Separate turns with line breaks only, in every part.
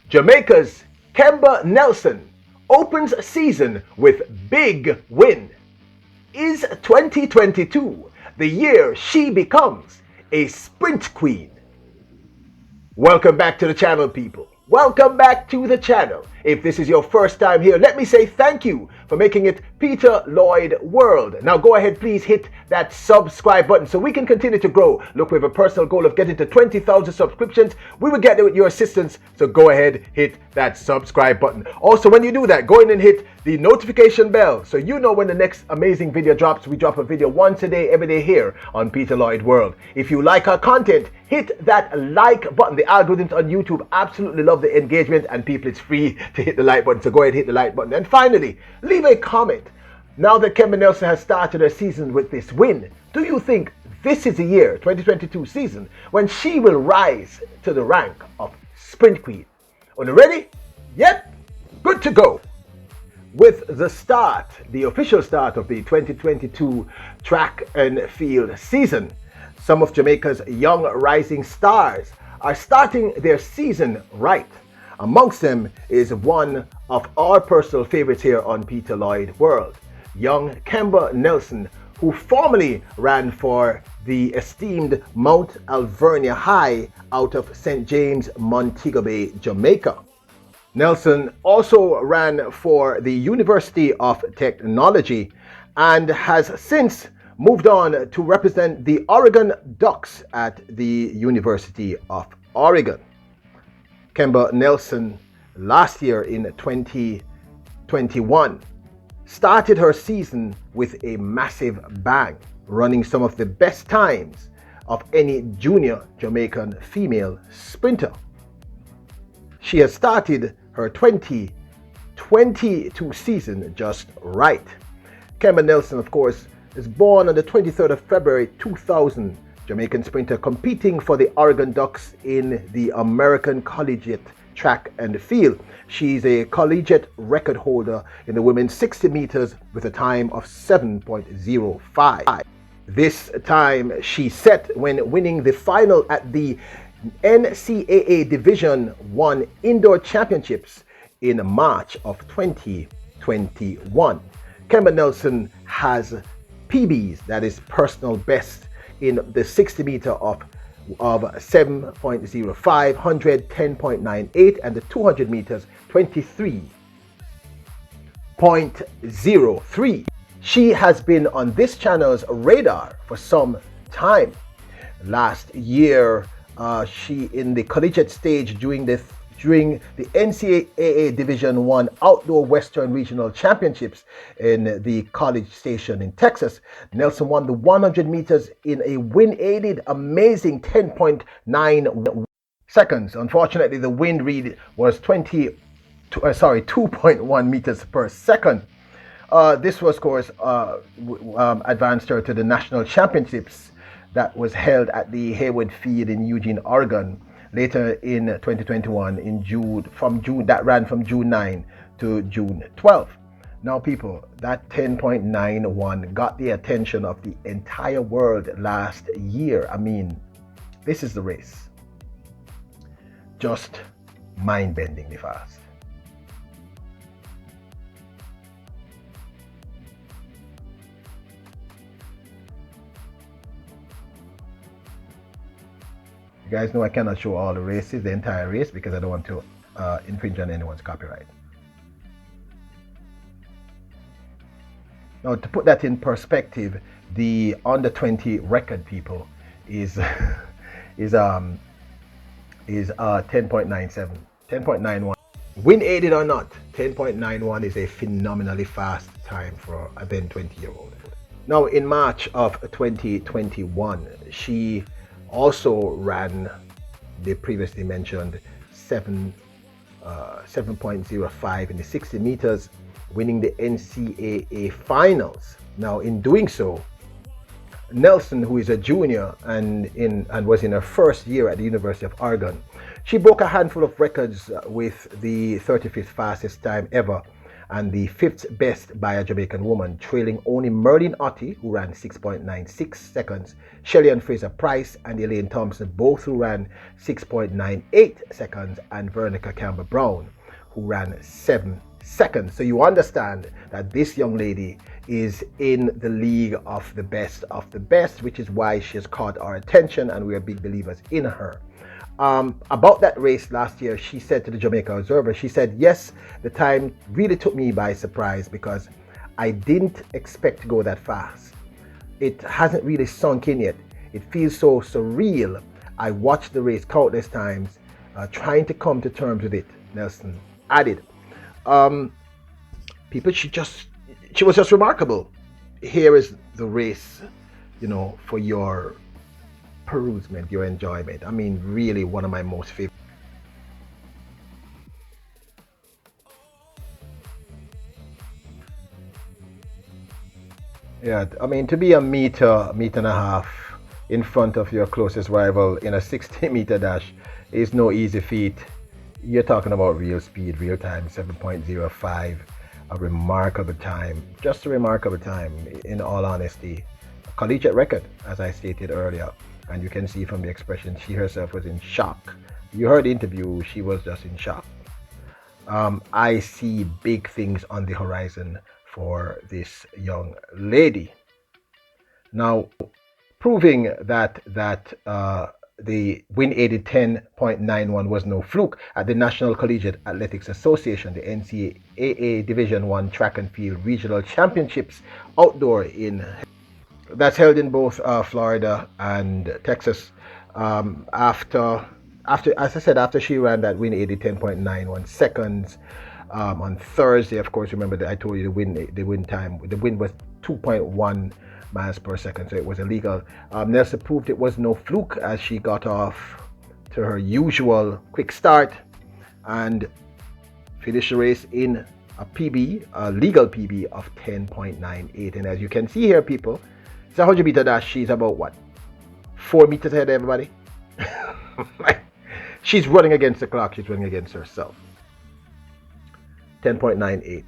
Jamaica's Kemba Nelson opens season with big win. Is 2022 the year she becomes a sprint queen? Welcome back to the channel, people. Welcome back to the channel. If this is your first time here, let me say thank you for making it Peter Lloyd World. Now go ahead, please hit that subscribe button so we can continue to grow. Look, we have a personal goal of getting to 20,000 subscriptions. We will get there with your assistance, so go ahead, hit that subscribe button. Also, when you do that, go in and hit the notification bell so you know when the next amazing video drops. We drop a video once a day, every day here on Peter Lloyd World. If you like our content, hit that like button. The algorithms on YouTube absolutely love the engagement, and people, it's free to hit the like button, so go ahead and hit the like button. And finally, leave a comment. Now that Kemba Nelson has started her season with this win, do you think this is the year, 2022 season, when she will rise to the rank of sprint queen? Are you ready? Yep, good to go. With the official start of the 2022 track and field season, some of Jamaica's young rising stars are starting their season right. Amongst them is one of our personal favorites here on Peter Lloyd World, young Kemba Nelson, who formerly ran for the esteemed Mount Alvernia High out of St. James, Montego Bay, Jamaica. Nelson also ran for the University of Technology and has since moved on to represent the Oregon Ducks at the University of Oregon. Kemba Nelson last year in 2021 started her season with a massive bang, running some of the best times of any junior Jamaican female sprinter. She has started her 2022 season just right. Kemba Nelson, of course, is born on the 23rd of February 2000, Jamaican sprinter competing for the Oregon Ducks in the American Collegiate Track and Field. She's a collegiate record holder in the women's 60 meters with a time of 7.05. This time she set when winning the final at the NCAA Division I Indoor Championships in March of 2021. Kemba Nelson has PBs, that is personal best, in the 60 meter of 7.05, 100 10.98, and the 200 meters 23.03. She has been on this channel's radar for some time. Last year, she in the collegiate stage during the NCAA Division I Outdoor Western Regional Championships in the College Station in Texas, Nelson won the 100 meters in a wind-aided amazing 10.9 seconds. Unfortunately, the wind read was 2.1 meters per second. This was, of course, advanced her to the national championships that was held at the Hayward Field in Eugene, Oregon. Later in 2021, that ran from June 9 to June 12. Now, people, that 10.91 got the attention of the entire world last year. I mean, this is the race. Just mind-bendingly fast. You guys know I cannot show all the races, the entire race, because I don't want to infringe on anyone's copyright. Now, to put that in perspective, the under 20 record, people, is 10.97, 10.91. Wind aided or not, 10.91 is a phenomenally fast time for a then 20-year-old. Now, in March of 2021, she also ran the previously mentioned 7.05 in the 60 meters, winning the NCAA finals. Now, in doing so, Nelson, who is a junior and was in her first year at the University of Oregon, she broke a handful of records with the 35th fastest time ever and the fifth best by a Jamaican woman, trailing only Merlin Ottey, who ran 6.96 seconds, Shelley Fraser Price and Elaine Thompson, both who ran 6.98 seconds, and Veronica Campbell-Brown, who ran 7 seconds. So you understand that this young lady is in the league of the best, which is why she has caught our attention and we are big believers in her. About that race last year, she said to the Jamaica Observer, she said, yes, the time really took me by surprise because I didn't expect to go that fast. It hasn't really sunk in yet. It feels so surreal. I watched the race countless times, trying to come to terms with it, Nelson added. People, she was just remarkable. Here is the race, for your perusement, your enjoyment. I mean, really one of my most favorite. Yeah, I mean, to be a meter and a half in front of your closest rival in a 60-meter dash is no easy feat. You're talking about real speed, real time, 7.05, a remarkable time, just a remarkable time, in all honesty. A collegiate record, as I stated earlier, and you can see from the expression, she herself was in shock. You heard the interview, she was just in shock. I see big things on the horizon for this young lady. Now, proving that the win aided 10.91 was no fluke at the National Collegiate Athletics Association, the NCAA Division I Track and Field Regional Championships outdoor that's held in both Florida and Texas. After as I said, after she ran that win aided 10.91 seconds on Thursday, of course, remember that I told you the win was 2.1 miles per second, so it was illegal. Nelson proved it was no fluke as she got off to her usual quick start and finished the race in a legal PB of 10.98. And as you can see here, people, it's a 100-meter dash. She's about 4 meters ahead of everybody. She's running against the clock. She's running against herself. 10.98.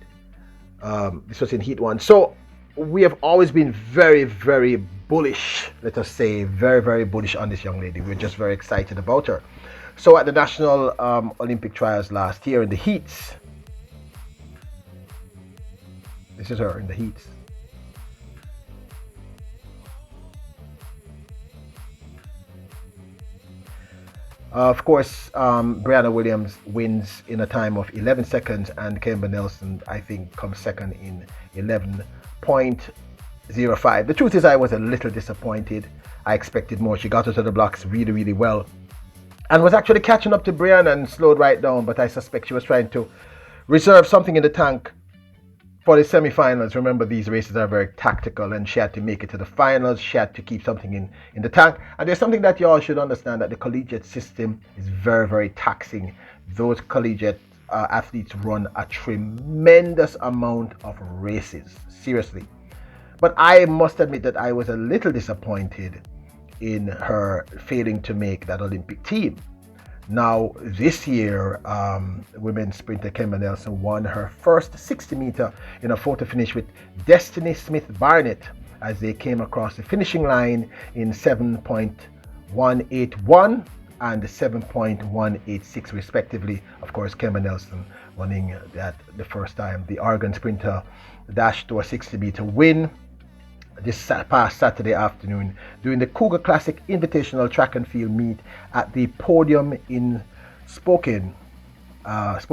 This was in Heat 1. So we have always been very, very bullish, let us say, very, very bullish on this young lady. We're just very excited about her. So at the National Olympic Trials last year in the heats, this is her in the heats. Of course, Brianna Williams wins in a time of 11 seconds, and Kemba Nelson, I think, comes second in 11.05. The truth is, I was a little disappointed. I expected more. She got her to the blocks really, really well, and was actually catching up to Brianna and slowed right down, but I suspect she was trying to reserve something in the tank for the semi-finals. Remember, these races are very tactical, and she had to make it to the finals. She had to keep something in the tank. And there's something that you all should understand, that the collegiate system is very, very taxing. Those collegiate athletes run a tremendous amount of races, seriously. But I must admit that I was a little disappointed in her failing to make that Olympic team. Now, this year, women's sprinter Kemba Nelson won her first 60-meter in a photo finish with Destiny Smith-Barnett as they came across the finishing line in 7.181 and 7.186 respectively. Of course, Kemba Nelson winning that the first time. The Oregon sprinter dashed to a 60-meter win this past Saturday afternoon during the Cougar Classic Invitational Track and Field meet at the podium in Spokane. And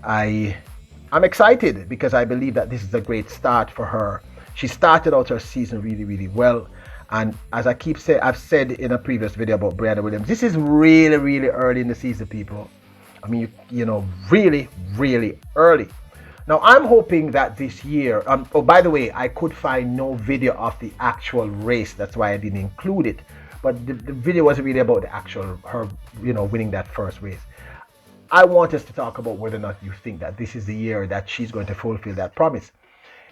I'm excited because I believe that this is a great start for her. She started out her season really, really well. And as I've said in a previous video about Brianna Williams, this is really, really early in the season, people. I mean, really, really early. Now, I'm hoping that this year, oh, by the way, I could find no video of the actual race. That's why I didn't include it. But the video wasn't really about the actual, her, winning that first race. I want us to talk about whether or not you think that this is the year that she's going to fulfill that promise.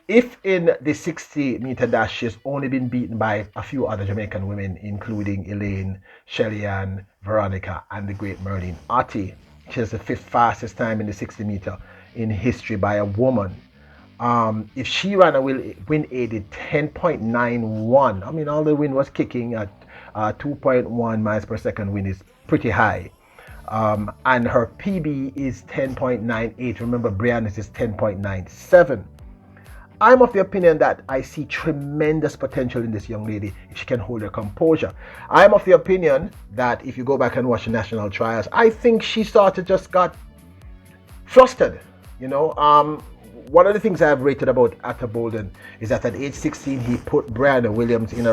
If in the 60-meter dash she's only been beaten by a few other Jamaican women, including Elaine, Shelley-Ann, Veronica, and the great Merlin Ottey, She has the fifth fastest time in the 60 meter in history by a woman. If she ran a win aided 10.91, I mean, all the wind was kicking at 2.1 miles per second wind is pretty high. And her PB is 10.98. Remember, Brianna's is 10.97. I'm of the opinion that I see tremendous potential in this young lady if she can hold her composure. I'm of the opinion that if you go back and watch the national trials, I think she sort of just got flustered. You know, one of the things I've rated about Atta Bolden is that at age 16 he put Brianna Williams in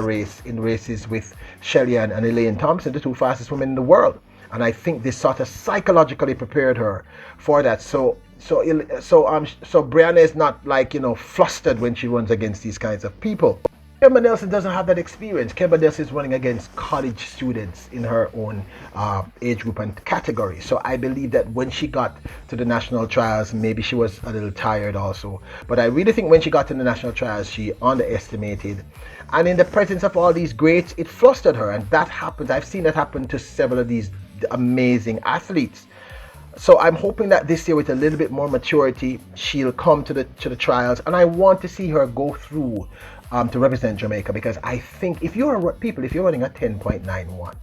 races with Shelly-Ann and Elaine Thompson, the two fastest women in the world. And I think this sort of psychologically prepared her for that. So Brianna is not, like, you know, flustered when she runs against these kinds of people. Kemba Nelson doesn't have that experience. Kemba Nelson is running against college students in her own age group and category. So I believe that when she got to the national trials, maybe she was a little tired also. But I really think when she got to the national trials, she underestimated. And in the presence of all these greats, it flustered her. And that happens. I've seen that happen to several of these amazing athletes. So I'm hoping that this year, with a little bit more maturity, she'll come to the trials, and I want to see her go through to represent Jamaica, because I think if you're running a 10.91,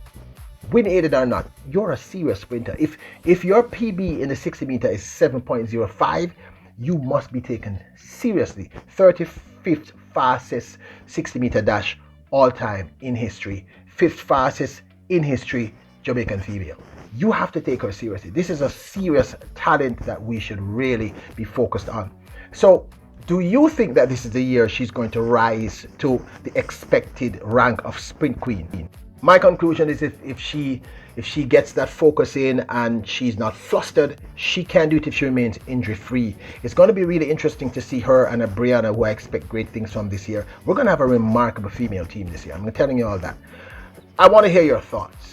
win aided or not, you're a serious sprinter. If your PB in the 60 meter is 7.05, you must be taken seriously. 35th fastest 60 meter dash all time in history, 5th fastest in history Jamaican female. You have to take her seriously. This is a serious talent that we should really be focused on. So, do you think that this is the year she's going to rise to the expected rank of sprint queen? My conclusion is if she gets that focus in and she's not flustered, she can do it if she remains injury free. It's going to be really interesting to see her and a Brianna, who I expect great things from this year. We're going to have a remarkable female team this year. I'm telling you all that. I want to hear your thoughts.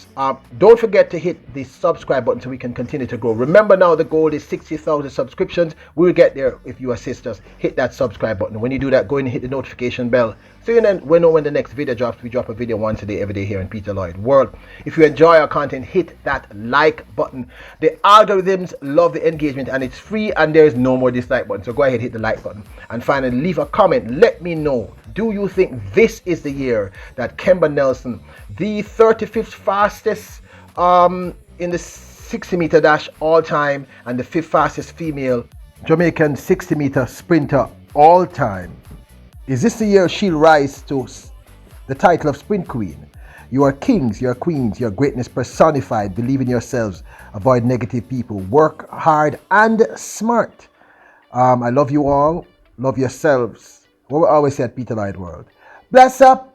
Don't forget to hit the subscribe button so we can continue to grow. Remember, now the goal is 60,000 subscriptions. We'll get there if you assist us. Hit that subscribe button. When you do that, go and hit the notification bell so you know when the next video drops. We drop a video once a day, every day here in Peter Lloyd World. If you enjoy our content, hit that like button. The algorithms love the engagement, and it's free, and there is no more dislike button. So go ahead, hit the like button. And finally, leave a comment. Let me know, do you think this is the year that Kemba Nelson, the 35th fastest in the 60 meter dash all time and the 5th fastest female Jamaican 60 meter sprinter all time, is this the year she'll rise to the title of sprint queen? You are kings, you are queens, your greatness personified. Believe in yourselves, avoid negative people, work hard and smart. I love you all, love yourselves. What we always say at Peter Lloyd World. Bless up.